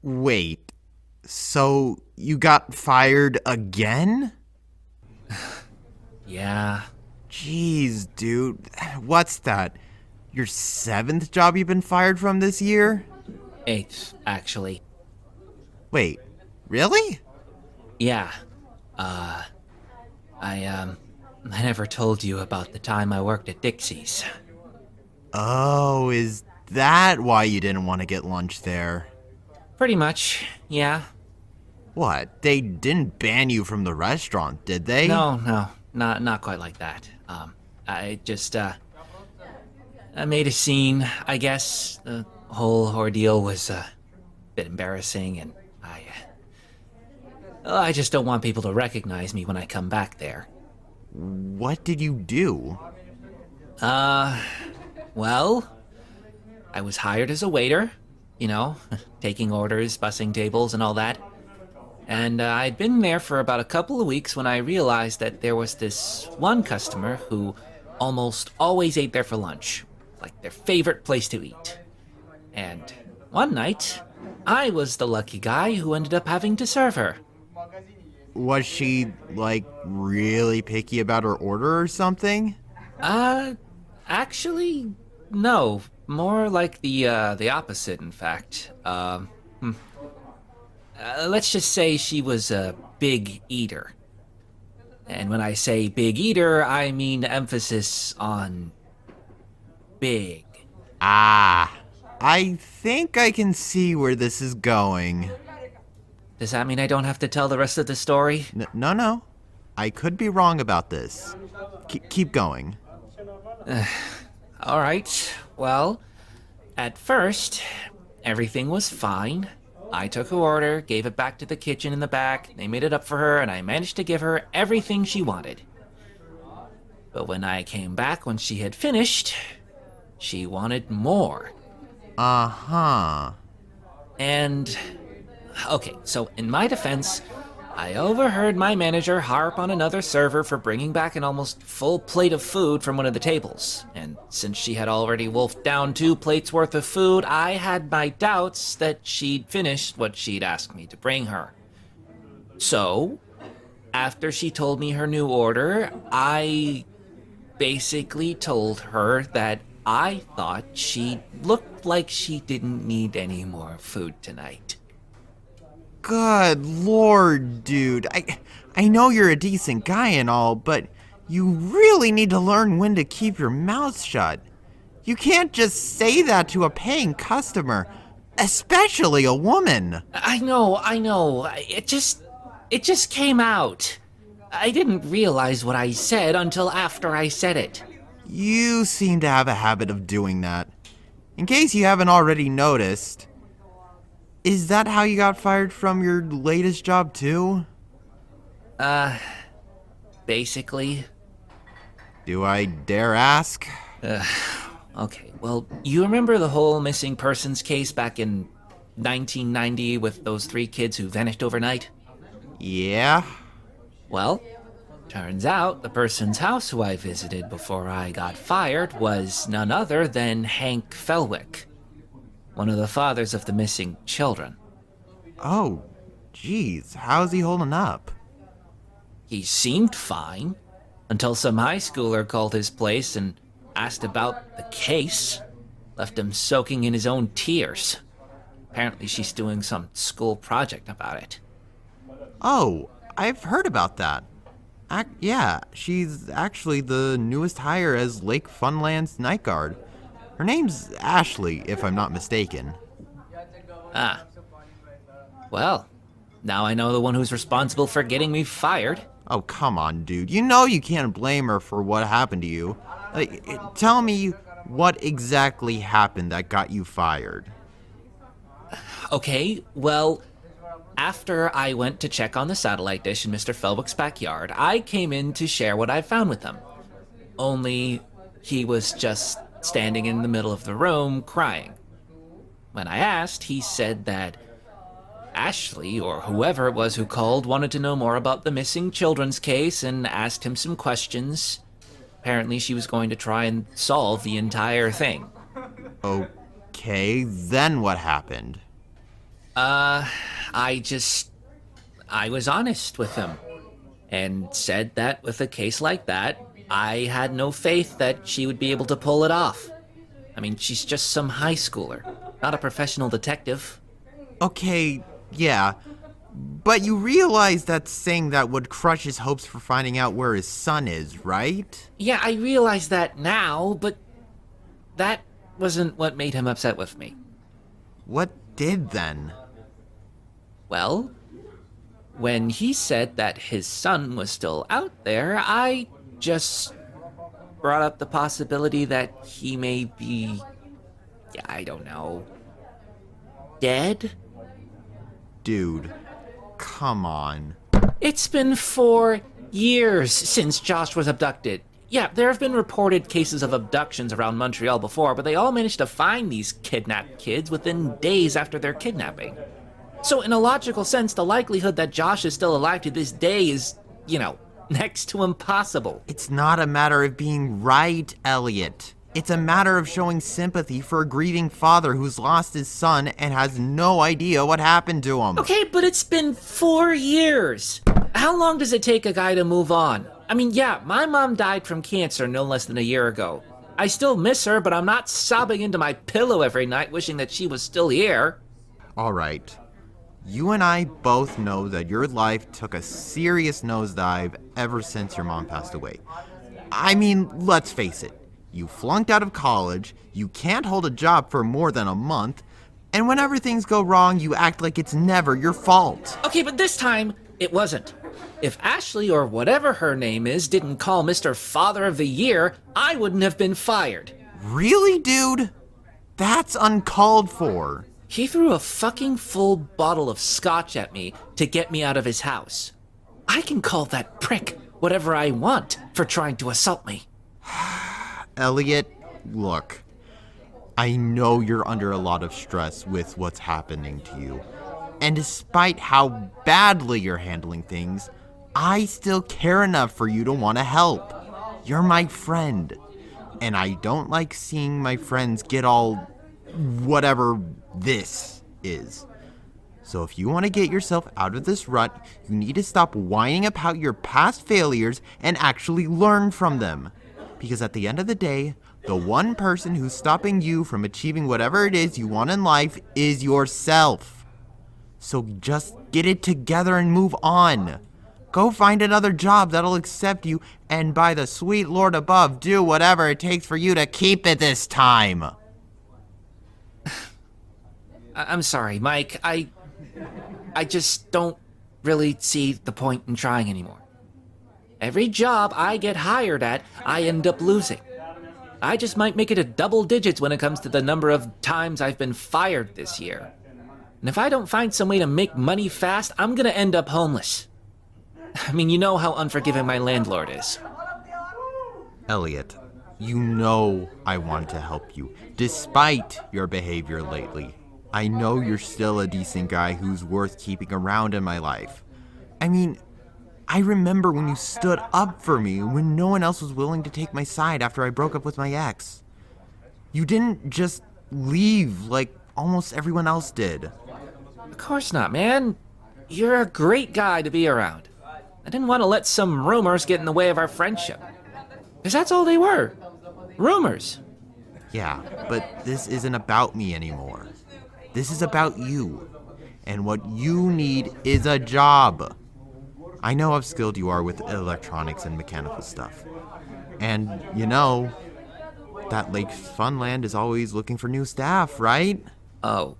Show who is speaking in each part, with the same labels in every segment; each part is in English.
Speaker 1: Wait, so you got fired again?
Speaker 2: Yeah,
Speaker 1: Jeez, dude. What's that? Your seventh job you've been fired from this year?
Speaker 2: eighth, actually.
Speaker 1: Wait, really?
Speaker 2: Yeah, uh, I never told you about the time I worked at Dixie's.
Speaker 1: Oh, is that why you didn't want to get lunch there?
Speaker 2: Pretty much, yeah.
Speaker 1: What? They didn't ban you from the restaurant, did they?
Speaker 2: No, not quite like that. I just, I made a scene, I guess. The whole ordeal was a bit embarrassing, and I just don't want people to recognize me when I come back there.
Speaker 1: What did you do?
Speaker 2: Well, I was hired as a waiter, you know, taking orders, bussing tables, and all that. And I'd been there for about a couple of weeks when I realized that there was this one customer who almost always ate there for lunch, like their favorite place to eat. And one night, I was the lucky guy who ended up having to serve her.
Speaker 1: Was she, like, really picky about her order or something?
Speaker 2: Actually, no. More like the opposite, in fact. Let's just say she was a big eater. And when I say big eater, I mean emphasis on big.
Speaker 1: Ah, I think I can see where this is going.
Speaker 2: Does that mean I don't have to tell the rest of the story?
Speaker 1: No. I could be wrong about this. Keep going.
Speaker 2: All right. Well, at first, everything was fine. I took her order, gave it back to the kitchen in the back. They made it up for her, and I managed to give her everything she wanted. But when I came back when she had finished, she wanted more.
Speaker 1: Uh-huh.
Speaker 2: And, okay, so in my defense, I overheard my manager harp on another server for bringing back an almost full plate of food from one of the tables. And since she had already wolfed down 2 plates worth of food, I had my doubts that she'd finished what she'd asked me to bring her. So, after she told me her new order, I basically told her that I thought she looked like she didn't need any more food tonight.
Speaker 1: Good lord, dude. I know you're a decent guy and all, but you really need to learn when to keep your mouth shut. You can't just say that to a paying customer, especially a woman.
Speaker 2: I know. It just came out. I didn't realize what I said until after I said it.
Speaker 1: You seem to have a habit of doing that. In case you haven't already noticed, is that how you got fired from your latest job too?
Speaker 2: Basically.
Speaker 1: Do I dare ask?
Speaker 2: Okay, well, you remember the whole missing persons case back in 1990 with those 3 kids who vanished overnight?
Speaker 1: Yeah?
Speaker 2: Well, turns out the person's house who I visited before I got fired was none other than Hank Felwick, one of the fathers of the missing children.
Speaker 1: Oh, geez, how's he holding up?
Speaker 2: He seemed fine, until some high schooler called his place and asked about the case. Left him soaking in his own tears. Apparently she's doing some school project about it.
Speaker 1: Oh, I've heard about that. Yeah, she's actually the newest hire as Lake Funland's night guard. Her name's Ashley, if I'm not mistaken.
Speaker 2: Ah. Well, now I know the one who's responsible for getting me fired.
Speaker 1: Oh, come on, dude. You know you can't blame her for what happened to you. Tell me what exactly happened that got you fired.
Speaker 2: Okay, well, after I went to check on the satellite dish in Mr. Felwick's backyard, I came in to share what I found with him. Only he was just standing in the middle of the room crying. When I asked, he said that Ashley, or whoever it was who called, wanted to know more about the missing children's case and asked him some questions. Apparently she was going to try and solve the entire thing.
Speaker 1: Okay, then what happened?
Speaker 2: I was honest with him and said that with a case like that, I had no faith that she would be able to pull it off. I mean, she's just some high schooler, not a professional detective.
Speaker 1: Okay, yeah. But you realize that saying that would crush his hopes for finding out where his son is, right?
Speaker 2: Yeah, I realize that now, but that wasn't what made him upset with me.
Speaker 1: What did then?
Speaker 2: Well, when he said that his son was still out there, I just brought up the possibility that he may be, yeah, I don't know, dead?
Speaker 1: Dude, come on.
Speaker 2: It's been 4 years since Josh was abducted. Yeah, there have been reported cases of abductions around Montreal before, but they all managed to find these kidnapped kids within days after their kidnapping. So in a logical sense, the likelihood that Josh is still alive to this day is, next to impossible.
Speaker 1: It's not a matter of being right, Elliot. It's a matter of showing sympathy for a grieving father who's lost his son and has no idea what happened to him.
Speaker 2: Okay, but it's been 4 years. How long does it take a guy to move on? I mean, yeah, my mom died from cancer no less than a year ago. I still miss her, but I'm not sobbing into my pillow every night wishing that she was still here.
Speaker 1: All right. You and I both know that your life took a serious nosedive ever since your mom passed away. I mean, let's face it. You flunked out of college, you can't hold a job for more than a month, and whenever things go wrong, you act like it's never your fault.
Speaker 2: Okay, but this time, it wasn't. If Ashley, or whatever her name is, didn't call Mr. Father of the Year, I wouldn't have been fired.
Speaker 1: Really, dude? That's uncalled for.
Speaker 2: He threw a fucking full bottle of scotch at me to get me out of his house. I can call that prick whatever I want for trying to assault me.
Speaker 1: Elliot, look. I know you're under a lot of stress with what's happening to you. And despite how badly you're handling things, I still care enough for you to want to help. You're my friend. And I don't like seeing my friends get all whatever this is. So if you want to get yourself out of this rut, you need to stop whining about your past failures and actually learn from them. Because at the end of the day, the one person who's stopping you from achieving whatever it is you want in life is yourself. So just get it together and move on. Go find another job that'll accept you, and by the sweet Lord above, do whatever it takes for you to keep it this time.
Speaker 2: I'm sorry, Mike. I just don't really see the point in trying anymore. Every job I get hired at, I end up losing. I just might make it a double digits when it comes to the number of times I've been fired this year. And if I don't find some way to make money fast, I'm gonna end up homeless. I mean, you know how unforgiving my landlord is.
Speaker 1: Elliot, you know I want to help you, despite your behavior lately. I know you're still a decent guy who's worth keeping around in my life. I mean, I remember when you stood up for me when no one else was willing to take my side after I broke up with my ex. You didn't just leave like almost everyone else did.
Speaker 2: Of course not, man. You're a great guy to be around. I didn't want to let some rumors get in the way of our friendship. Because that's all they were. Rumors.
Speaker 1: Yeah, but this isn't about me anymore. This is about you. And what you need is a job. I know how skilled you are with electronics and mechanical stuff. And, that Lake Funland is always looking for new staff, right?
Speaker 2: Oh.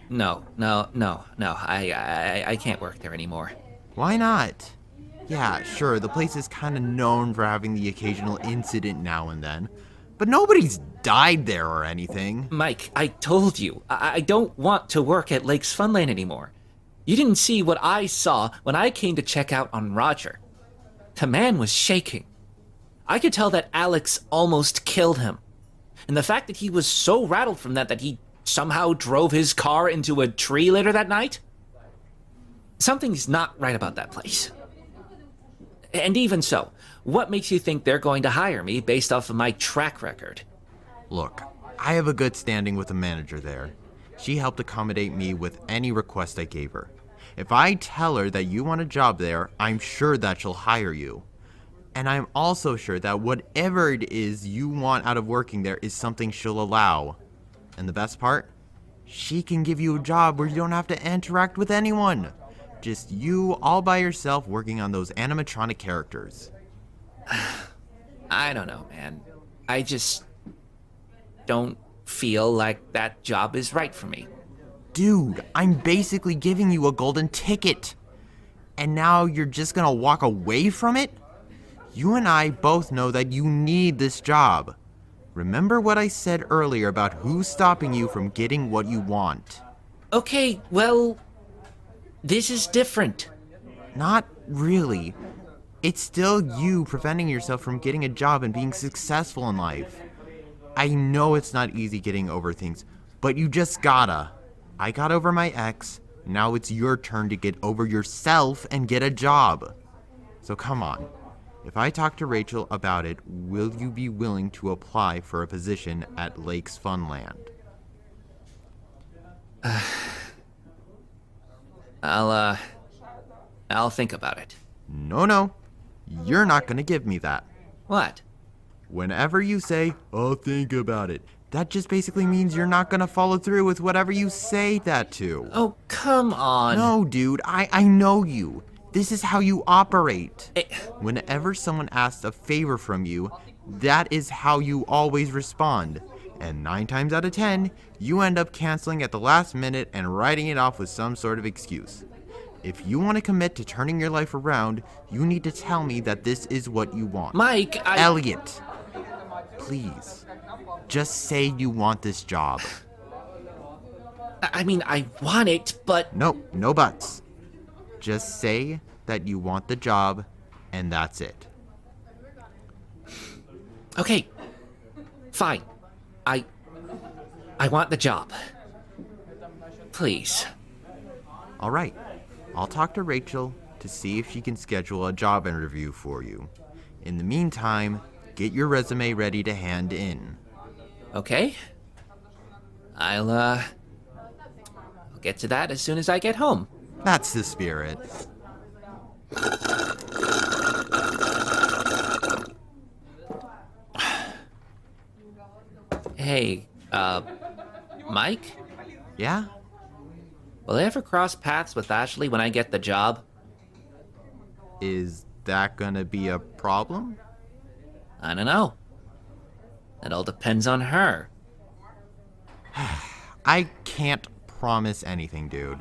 Speaker 2: No. I can't work there anymore.
Speaker 1: Why not? Yeah, sure, the place is kind of known for having the occasional incident now and then, but nobody's died there or anything.
Speaker 2: Mike, I told you, I don't want to work at Lake's Funland anymore. You didn't see what I saw when I came to check out on Roger. The man was shaking. I could tell that Alex almost killed him. And the fact that he was so rattled from that he somehow drove his car into a tree later that night? Something's not right about that place. And even so, what makes you think they're going to hire me based off of my track record?
Speaker 1: Look, I have a good standing with the manager there. She helped accommodate me with any request I gave her. If I tell her that you want a job there, I'm sure that she'll hire you. And I'm also sure that whatever it is you want out of working there is something she'll allow. And the best part? She can give you a job where you don't have to interact with anyone. Just you all by yourself working on those animatronic characters.
Speaker 2: I don't know, man. I just don't feel like that job is right for me.
Speaker 1: Dude, I'm basically giving you a golden ticket. And now you're just gonna walk away from it? You and I both know that you need this job. Remember what I said earlier about who's stopping you from getting what you want?
Speaker 2: Okay, well, this is different.
Speaker 1: Not really. It's still you preventing yourself from getting a job and being successful in life. I know it's not easy getting over things, but you just gotta. I got over my ex, now it's your turn to get over yourself and get a job. So come on. If I talk to Rachel about it, will you be willing to apply for a position at Lake's Funland?
Speaker 2: I'll think about it.
Speaker 1: No. You're not gonna give me that.
Speaker 2: What?
Speaker 1: Whenever you say, I'll think about it, that just basically means you're not gonna follow through with whatever you say that to.
Speaker 2: Oh, come on.
Speaker 1: No, dude, I know you. This is how you operate.
Speaker 2: Eh.
Speaker 1: Whenever someone asks a favor from you, that is how you always respond. And 9 times out of 10, you end up canceling at the last minute and writing it off with some sort of excuse. If you want to commit to turning your life around, you need to tell me that this is what you want.
Speaker 2: Mike,
Speaker 1: Elliot, please, just say you want this job.
Speaker 2: I mean, I want it, but...
Speaker 1: Nope, no buts. Just say that you want the job, and that's it.
Speaker 2: Okay, fine. I want the job. Please.
Speaker 1: All right. I'll talk to Rachel to see if she can schedule a job interview for you. In the meantime, get your resume ready to hand in.
Speaker 2: Okay. I'll get to that as soon as I get home.
Speaker 1: That's the spirit.
Speaker 2: Hey, Mike?
Speaker 1: Yeah?
Speaker 2: Will I ever cross paths with Ashley when I get the job?
Speaker 1: Is that gonna be a problem?
Speaker 2: I don't know. It all depends on her.
Speaker 1: I can't promise anything, dude.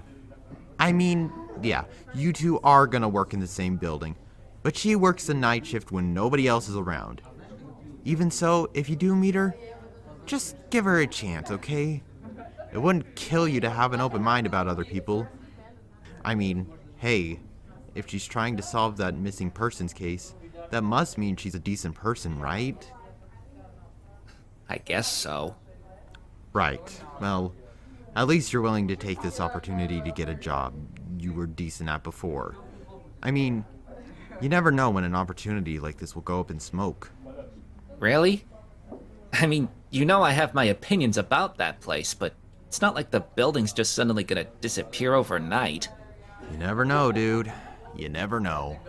Speaker 1: I mean, yeah, you two are gonna work in the same building, but she works the night shift when nobody else is around. Even so, if you do meet her, just give her a chance, okay? It wouldn't kill you to have an open mind about other people. I mean, hey, if she's trying to solve that missing persons case, that must mean she's a decent person, right?
Speaker 2: I guess so.
Speaker 1: Right. Well, at least you're willing to take this opportunity to get a job you were decent at before. I mean, you never know when an opportunity like this will go up in smoke.
Speaker 2: Really? I mean, you know I have my opinions about that place, but it's not like the building's just suddenly gonna disappear overnight.
Speaker 1: You never know, dude. You never know.